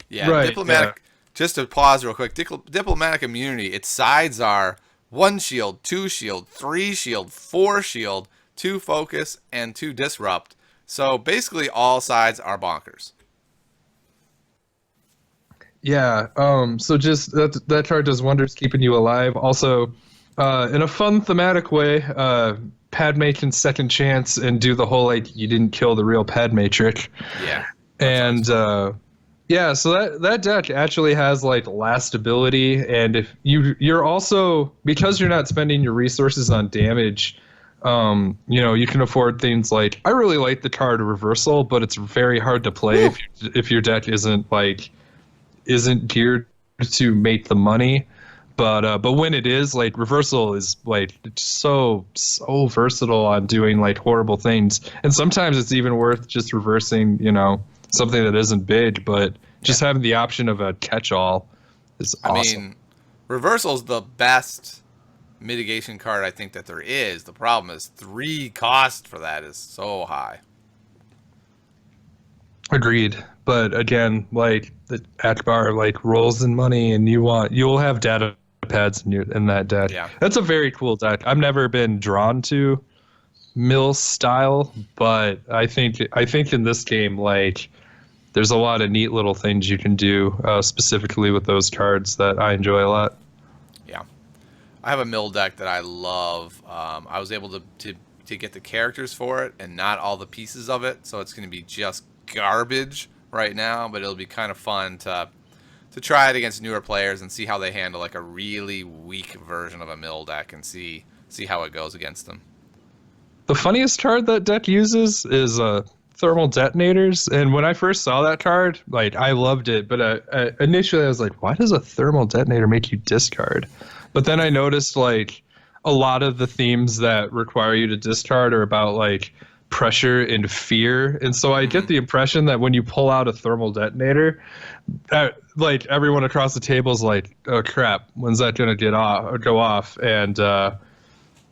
Yeah, Right, diplomatic. Just to pause real quick, diplomatic immunity. Its sides are one shield, two shield, three shield, four shield, two focus, and two disrupt. So basically, all sides are bonkers. Yeah. So just that card does wonders, keeping you alive. Also, in a fun thematic way, Padme can second chance and do the whole like you didn't kill the real Padme trick. Yeah. And yeah, so that deck actually has like last ability, and if you're also, because you're not spending your resources on damage, you can afford things like, I really like the card Reversal, but it's very hard to play if your deck isn't geared to make the money. But when it is, like, Reversal is like so versatile on doing like horrible things, and sometimes it's even worth just reversing something that isn't big, but just having the option of a catch-all is awesome. I mean, reversal's the best mitigation card I think that there is. The problem is 3 cost for that is so high. Agreed. But again, like the Akbar like rolls in money, and you'll have data pads in that deck. Yeah. That's a very cool deck. I've never been drawn to mill style, but I think in this game, like, there's a lot of neat little things you can do, specifically with those cards that I enjoy a lot. Yeah. I have a mill deck that I love. I was able to get the characters for it and not all the pieces of it, so it's going to be just garbage right now, but it'll be kind of fun to try it against newer players and see how they handle like a really weak version of a mill deck and see how it goes against them. The funniest card that deck uses is thermal detonators, and when I first saw that card, like, I loved it, but initially I was like, why does a thermal detonator make you discard? But then I noticed like a lot of the themes that require you to discard are about like pressure and fear, and so I get the impression that when you pull out a thermal detonator, like everyone across the table is like, oh crap, when's that gonna go off? And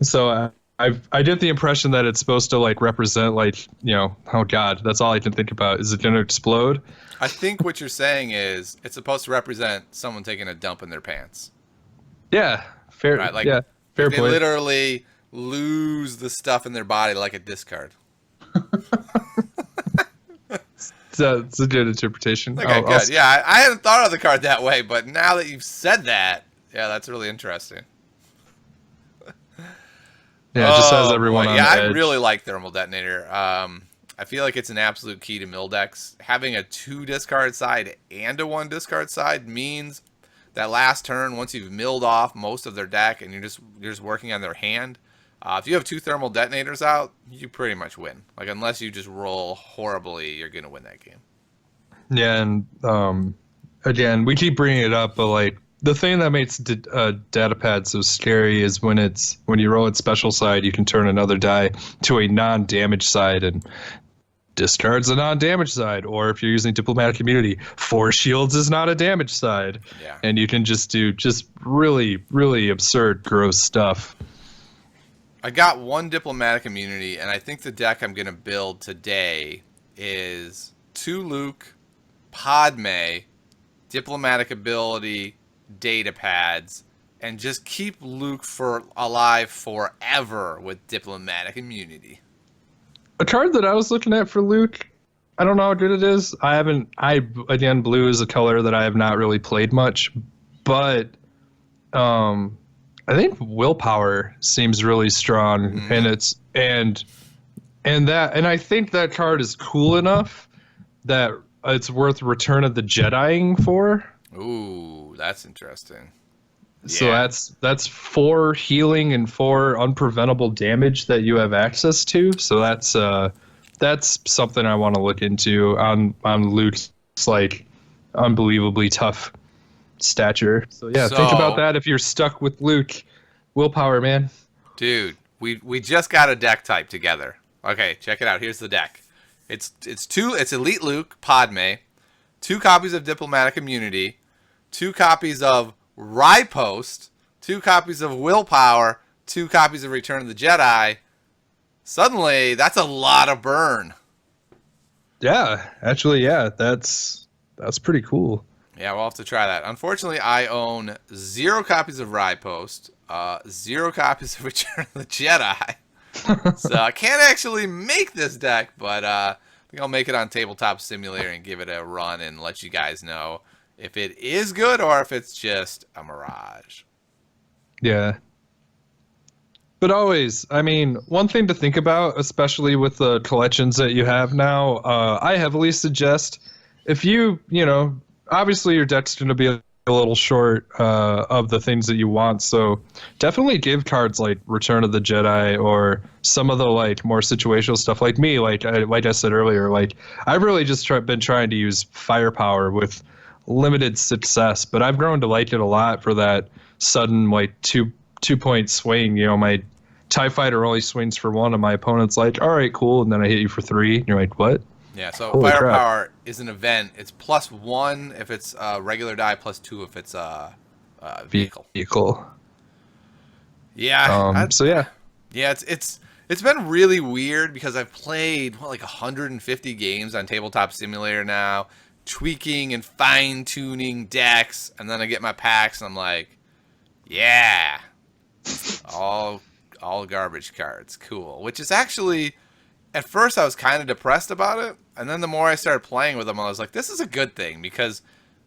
so I get the impression that it's supposed to like represent like, oh god, that's all I can think about. Is it gonna explode? I think what you're saying is it's supposed to represent someone taking a dump in their pants. Yeah, fair. Right? Like, yeah, fair they point. literally lose the stuff in their body like a discard. So it's a good interpretation. Okay, I'll good. Yeah, I hadn't thought of the card that way, but now that you've said that, yeah, that's really interesting. yeah, it just has Oh boy, everyone on yeah, the I really edge. like Thermal Detonator. I feel like it's an absolute key to mill decks. Having a 2 discard side and a 1 discard side means that last turn, once you've milled off most of their deck and you're just working on their hand, if you have 2 Thermal Detonators out, you pretty much win. Like unless you just roll horribly, you're gonna win that game. Yeah, and again, we keep bringing it up, but like the thing that makes data pad so scary is when you roll its special side, you can turn another die to a non-damage side and discards a non-damage side. Or if you're using diplomatic immunity, 4 shields is not a damage side, Yeah. and you can just do really really absurd, gross stuff. I got 1 diplomatic immunity, and I think the deck I'm gonna build today is 2 Luke, Padme, diplomatic ability, data pads, and just keep Luke alive forever with diplomatic immunity. A card that I was looking at for Luke, I don't know how good it is. Again, blue is a color that I have not really played much, but I think willpower seems really strong, and I think that card is cool enough that it's worth Return of the Jediing for. Ooh, that's interesting. So Yeah. that's 4 healing and 4 unpreventable damage that you have access to. So that's something I want to look into on Luke's like unbelievably tough stature. So yeah, think about So, that if you're stuck with Luke. Willpower, man. dude, we just got a deck type together. Okay, check it out. Here's the deck. It's Elite Luke, Padme, 2 copies of diplomatic immunity, 2 copies of Riposte, 2 copies of Willpower, 2 copies of Return of the Jedi. Suddenly, that's a lot of burn. Yeah, actually, yeah, that's pretty cool. Yeah, we'll have to try that. Unfortunately, I own 0 copies of Riposte, 0 copies of Return of the Jedi. So I can't actually make this deck, but I think I'll make it on Tabletop Simulator and give it a run and let you guys know if it is good or if it's just a mirage. Yeah. But always, I mean, one thing to think about, especially with the collections that you have now, I heavily suggest if obviously your deck's going to be a little short of the things that you want, so definitely give cards like Return of the Jedi or some of the like more situational stuff. Like me, like I said earlier, like I've really just been trying to use firepower with limited success, but I've grown to like it a lot for that sudden like 2 point swing. My TIE fighter only swings for 1, and my opponent's like, all right, cool, and then I hit you for 3, and you're like, what? Yeah, so Holy crap. Firepower is an event. It's +1 if it's a regular die, +2 if it's a vehicle. Vehicle. Yeah, So yeah. yeah, it's been really weird because I've played like 150 games on Tabletop Simulator now, tweaking and fine tuning decks, and then I get my packs and I'm like, yeah, all garbage cards, cool. Which is actually, at first I was kind of depressed about it, and then the more I started playing with them, I was like, this is a good thing because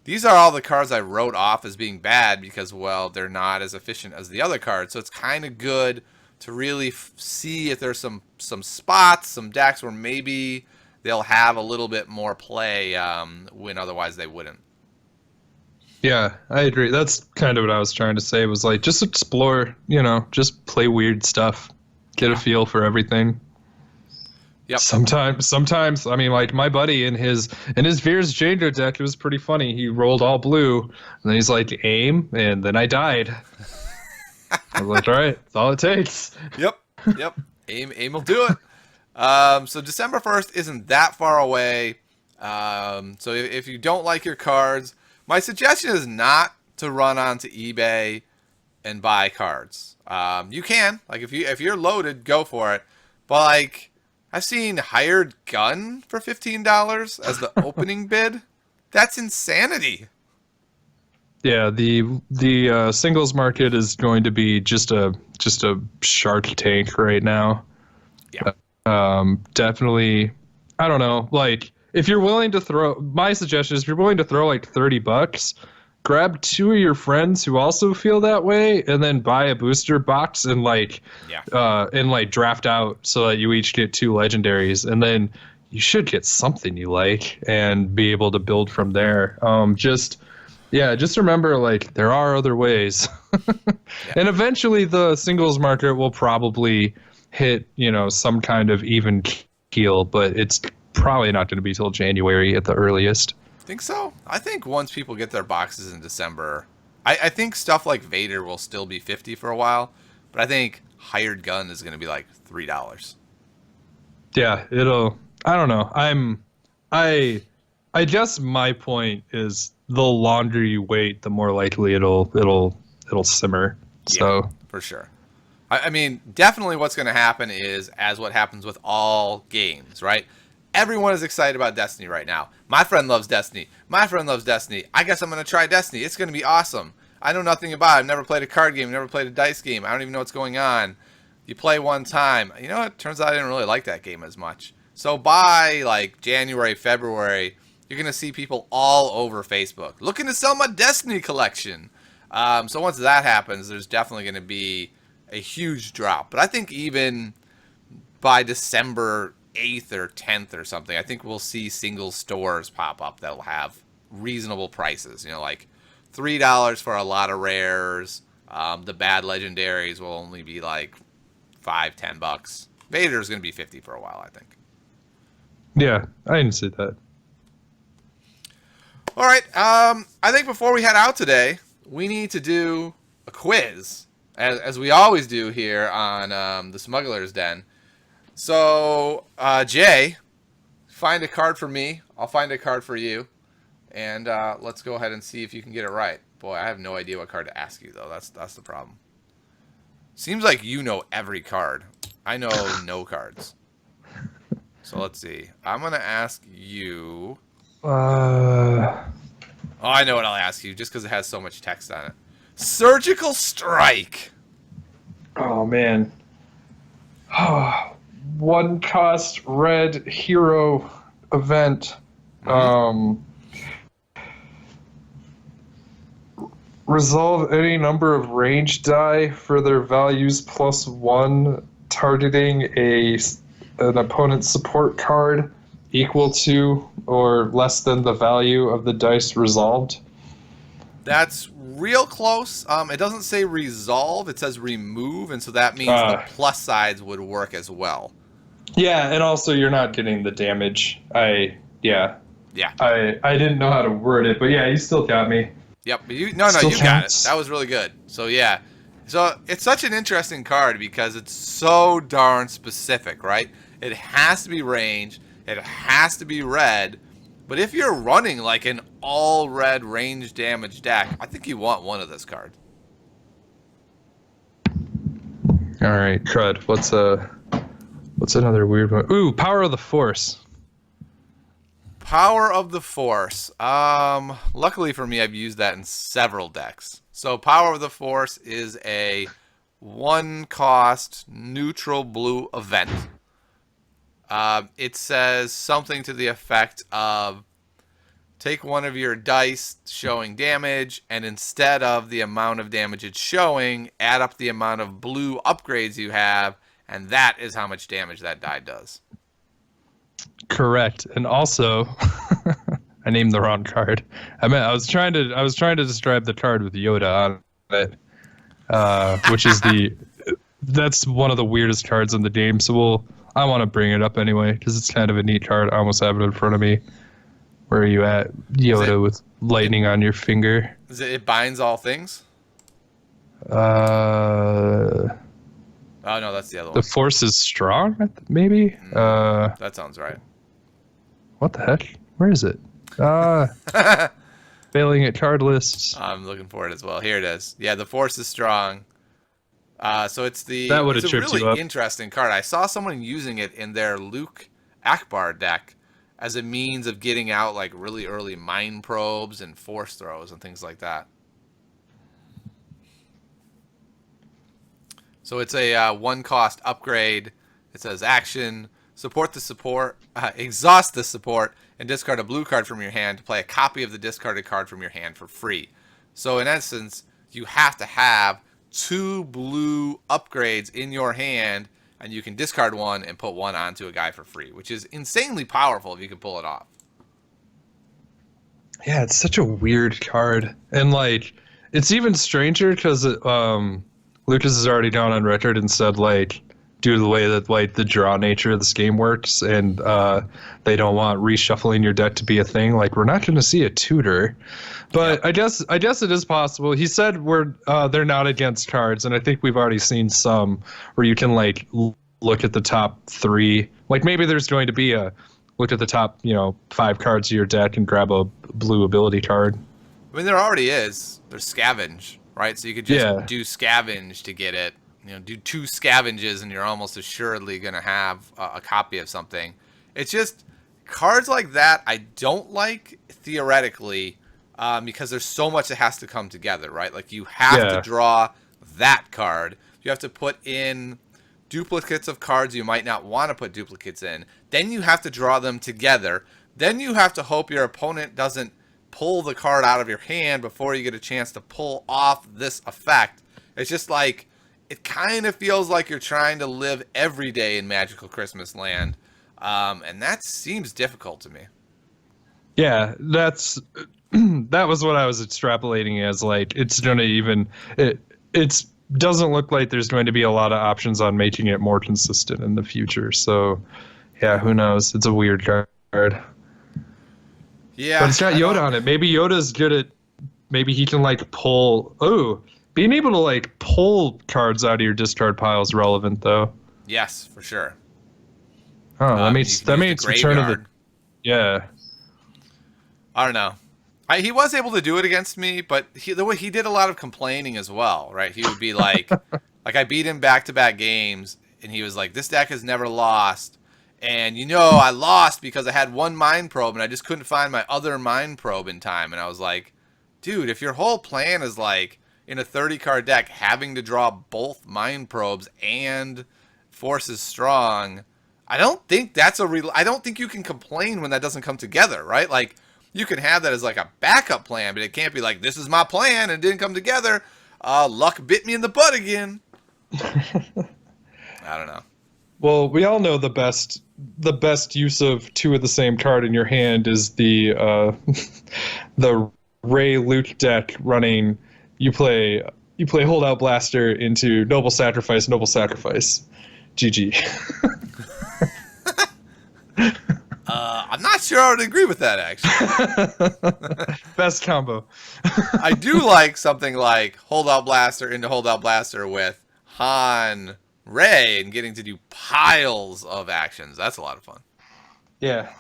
these are all the cards I wrote off as being bad because, well, they're not as efficient as the other cards. So it's kind of good to really see if there's some spots, some decks where maybe they'll have a little bit more play when otherwise they wouldn't. Yeah, I agree. That's kind of what I was trying to say was like just explore, just play weird stuff. Get a feel for everything. Yep. Sometimes, I mean, like my buddy in his Veers Janger deck, it was pretty funny. He rolled all blue, and then he's like, aim, and then I died. I was like, all right, that's all it takes. Yep. Aim will do it. So December 1st isn't that far away. So if you don't like your cards, my suggestion is not to run onto eBay and buy cards. You can, like, if you're loaded, go for it. But like, I've seen Hired Gun for $15 as the opening bid. That's insanity. Yeah, the singles market is going to be just a Shark Tank right now. Yeah. Definitely, I don't know. Like, if you're willing to throw, my suggestion is if you're willing to throw like $30, grab two of your friends who also feel that way, and then buy a booster box Yeah. and like draft out so that you each get two legendaries, and then you should get something you like and be able to build from there. Just remember, like, there are other ways. Yeah. And eventually the singles market will probably hit, some kind of even keel, but it's probably not going to be till January at the earliest. Think so? I think once people get their boxes in December, I think stuff like Vader will still be 50 for a while, but I think hired gun is going to be like $3. Yeah, I don't know. I, I guess my point is the longer you wait, the more likely it'll simmer. Yeah, So, for sure. I mean, definitely what's going to happen is, as what happens with all games, right? Everyone is excited about Destiny right now. My friend loves Destiny. My friend loves Destiny. I guess I'm going to try Destiny. It's going to be awesome. I know nothing about it. I've never played a card game, never played a dice game. I don't even know what's going on. You play one time. You know what? Turns out I didn't really like that game as much. So by like January, February, you're going to see people all over Facebook looking to sell my Destiny collection. So once that happens, there's definitely going to be a huge drop. But I think even by December 8th or 10th or something, I think we'll see single stores pop up that'll have reasonable prices. You know, like $3 for a lot of rares. The bad legendaries will only be like $5-10. Vader's going to be 50 for a while, I think. yeah, I didn't see that. All right. I think before we head out today, we need to do a quiz, as we always do here on the Smugglers Den. So, Jay, find a card for me. I'll find a card for you, and let's go ahead and see if you can get it right. Boy, I have no idea what card to ask you, though. That's the problem. Seems like you know every card. I know no cards. So let's see. I'm gonna ask you. Uh, Oh, I know what I'll ask you, just because it has so much text on it. Surgical Strike. oh man. One cost red hero event. Mm-hmm. Resolve any number of range die for their values +1, targeting an opponent's support card equal to or less than the value of the dice resolved. That's real close. It doesn't say resolve, it says remove, and so that means the Uh, plus sides would work as well. yeah, and also you're not getting the damage. Yeah. Yeah. I didn't know how to word it, but yeah, you still got me. Yep. No, Still you got it. counts. That was really good. So yeah. So it's such an interesting card because it's so darn specific, right? It has to be range. It has to be red. But if you're running like an all red range damage deck, I think you want one of this card. All right, crud. What's another weird one? Ooh, Power of the Force. Power of the Force. Luckily for me, I've used that in several decks. So Power of the Force is a one-cost neutral blue event. It says something to the effect of take one of your dice showing damage, and instead of the amount of damage it's showing, add up the amount of blue upgrades you have, and that is how much damage that die does. Correct. And also, I named the wrong card. I was trying to describe the card with Yoda on it, which is that's one of the weirdest cards in the game. So I want to bring it up anyway because it's kind of a neat card. I almost have it in front of me. Where are you at, Yoda, with lightning on your finger? It binds all things? Uh, Oh no, that's the other the one. Force is strong, maybe. That sounds right. What the heck? Where is it? Failing at card lists. I'm looking for it as well. Here it is. Yeah, the Force is strong. So it's That would have a tripped you really up. interesting card. I saw someone using it in their Luke Akbar deck as a means of getting out like really early mine probes and force throws and things like that. So it's a one cost upgrade. It says action, support the support, exhaust the support, and discard a blue card from your hand to play a copy of the discarded card from your hand for free. So in essence, you have to have 2 blue upgrades in your hand, and you can discard one and put one onto a guy for free, which is insanely powerful if you can pull it off. Yeah, it's such a weird card, and like it's even stranger because Lucas has already gone on record and said like due to the way that like the draw nature of this game works, and they don't want reshuffling your deck to be a thing. Like we're not going to see a tutor, but Yep. I guess it is possible. He said they're not against cards, and I think we've already seen some where you can like look at the top three. Like maybe there's going to be a look at the top, 5 cards of your deck and grab a blue ability card. I mean, there already is. There's scavenge, right? So you could just Yeah, do scavenge to get it. Do 2 scavenges, and you're almost assuredly going to have a copy of something. It's just cards like that I don't like theoretically, because there's so much that has to come together, right? Like you have to yeah, draw that card. You have to put in duplicates of cards you might not want to put duplicates in. Then you have to draw them together. Then you have to hope your opponent doesn't pull the card out of your hand before you get a chance to pull off this effect. It's just like, it kind of feels like you're trying to live every day in Magical Christmas Land. And that seems difficult to me. yeah. That's that was what I was extrapolating as. Like it's going to it's doesn't look like there's going to be a lot of options on making it more consistent in the future. So yeah, who knows? It's a weird card, but Yeah, it's got I Yoda don't. on it. Maybe Yoda's good at. Maybe he can like pull. Oh, being able to like pull cards out of your discard pile is relevant though. Yes, for sure. Oh, that You makes can that use the makes Return of the graveyard. yeah. I don't know. He was able to do it against me, but the way he did a lot of complaining as well, right? He would be like I beat him back to back games, and he was like, "This deck has never lost, and I lost because I had one Mind Probe and I just couldn't find my other Mind Probe in time." And I was like, "Dude, if your whole plan is like in a 30 card deck having to draw both Mind Probes and Forces Strong, I don't think that's a real. I don't think you can complain when that doesn't come together, right? Like." You can have that as like a backup plan, but it can't be like, this is my plan and it didn't come together. Luck bit me in the butt again. I don't know. Well, we all know the best use of two of the same card in your hand is the the Ray Luke deck running. You play Holdout Blaster into Noble Sacrifice, Noble Sacrifice. GG. I'm not sure I would agree with that, actually. Best combo. I do like something like Holdout Blaster into Holdout Blaster with Han Ray and getting to do piles of actions. That's a lot of fun. Yeah,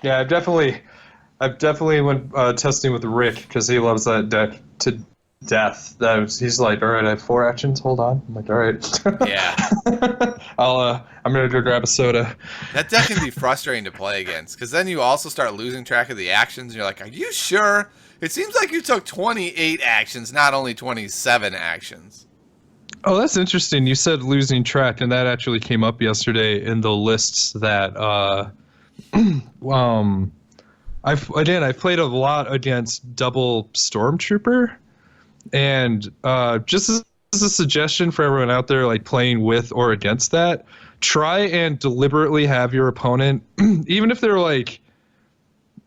yeah. I've definitely went testing with Rick because he loves that deck to death. He's like, all right, I have 4 actions. Hold on. I'm like, all right. Yeah. I'm gonna go grab a soda. That deck can be frustrating to play against because then you also start losing track of the actions and you're like, are you sure? It seems like you took 28 actions, not only 27 actions. Oh, that's interesting. You said losing track, and that actually came up yesterday in the lists that um I've played a lot against double Stormtrooper, and just as a suggestion for everyone out there like playing with or against that, try and deliberately have your opponent, even if they're like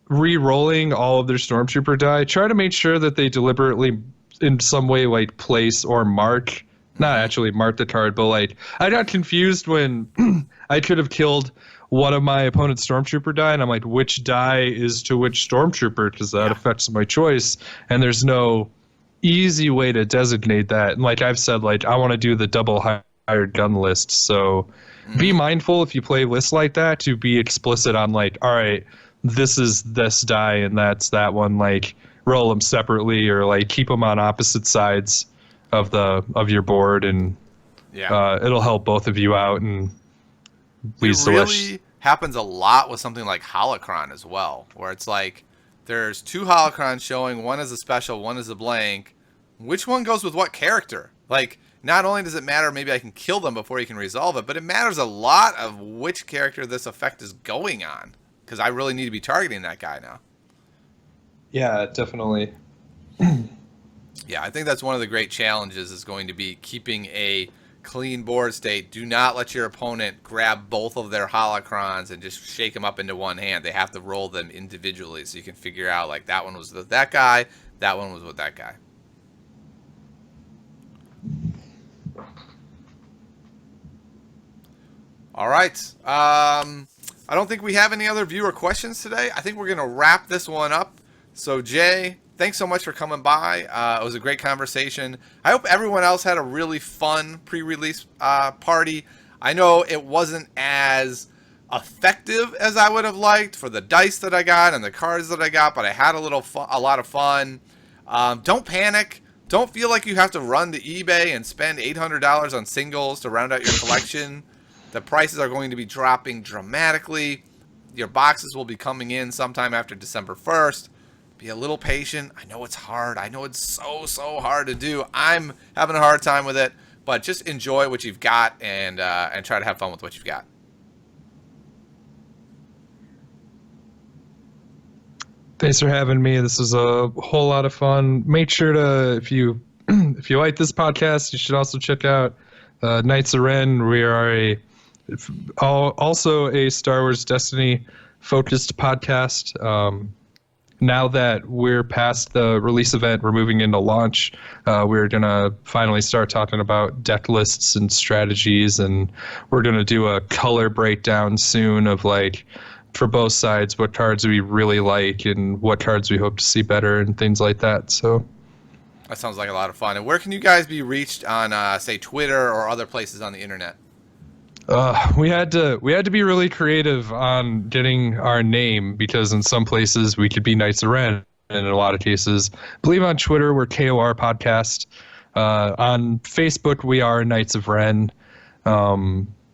re-rolling all of their Stormtrooper die, try to make sure that they deliberately in some way like place or mark, not actually mark the card, but like I got confused when I could have killed one of my opponent's Stormtrooper die, and I'm like, which die is to which Stormtrooper, because that affects my choice, and there's no easy way to designate that. And like I've said, like I want to do the double hired gun list, so be mindful if you play lists like that to be explicit on like, all right, this is this die and that's that one, like roll them separately or like keep them on opposite sides of your board, and Yeah. it'll help both of you out and It leads to less. really happens a lot with something like Holocron as well, where it's like there's 2 Holocrons showing, one is a special, one is a blank. Which one goes with what character? Like, not only does it matter maybe I can kill them before you can resolve it, but it matters a lot of which character this effect is going on, because I really need to be targeting that guy now. Yeah, definitely. Yeah, I think that's one of the great challenges is going to be keeping a clean board state. Do not let your opponent grab both of their holocrons and just shake them up into one hand. They have to roll them individually so you can figure out, like, that one was with that guy, that one was with that guy. All right. I don't think we have any other viewer questions today. I think we're going to wrap this one up. So, Jay, thanks so much for coming by. It was a great conversation. I hope everyone else had a really fun pre-release party. I know it wasn't as effective as I would have liked for the dice that I got and the cards that I got, but I had a lot of fun. Don't panic. Don't feel like you have to run to eBay and spend $800 on singles to round out your collection. The prices are going to be dropping dramatically. Your boxes will be coming in sometime after December 1st. Be a little patient. I know it's hard. I know it's so hard to do. I'm having a hard time with it, but just enjoy what you've got and try to have fun with what you've got. Thanks for having me. This was a whole lot of fun. Make sure to, if you if you like this podcast, you should also check out Knights of Ren. We are also a Star Wars Destiny focused podcast. Now that we're past the release event, we're moving into launch. We're going to finally start talking about deck lists and strategies, and we're going to do a color breakdown soon of, like, for both sides, what cards we really like and what cards we hope to see better and things like that. So that sounds like a lot of fun. And where can you guys be reached on, say, Twitter or other places on the internet? We had to be really creative on getting our name, because in some places we could be Knights of Ren, and in a lot of cases, I believe on Twitter we're KOR Podcast. On Facebook we are Knights of Ren.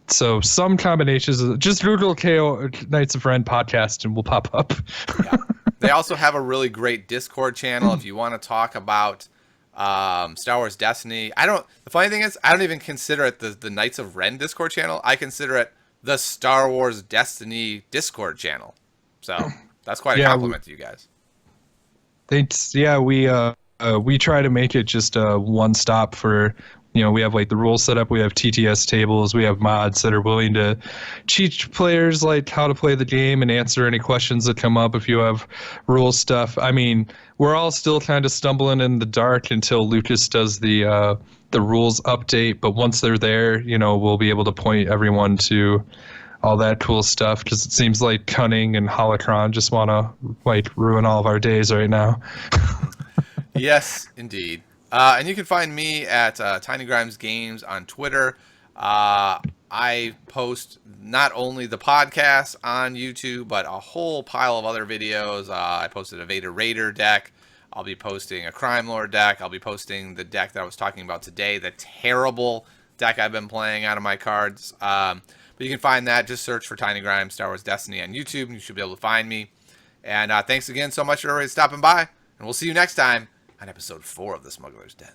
So some combinations of, just Google KO Knights of Ren podcast and we'll pop up. Yeah. They also have a really great Discord channel if you want to talk about Star Wars Destiny. The funny thing is, I don't even consider it the Knights of Ren Discord channel. I consider it the Star Wars Destiny Discord channel. So that's quite a compliment to you guys. Thanks. Yeah, we try to make it just a one stop for, we have, like, the rules set up. We have TTS tables. We have mods that are willing to teach players, like, how to play the game and answer any questions that come up if you have rule stuff. I mean, we're all still kind of stumbling in the dark until Lucas does the rules update. But once they're there, we'll be able to point everyone to all that cool stuff, because it seems like Cunning and Holocron just want to, like, ruin all of our days right now. Yes, indeed. And you can find me at Tiny Grimes Games on Twitter. I post not only the podcast on YouTube, but a whole pile of other videos. I posted a Vader Raider deck. I'll be posting a Crime Lord deck. I'll be posting the deck that I was talking about today, the terrible deck I've been playing out of my cards. But you can find that. Just search for Tiny Grimes Star Wars Destiny on YouTube, and you should be able to find me. And thanks again so much for everybody stopping by. And we'll see you next time on episode 4 of the Smugglers Den.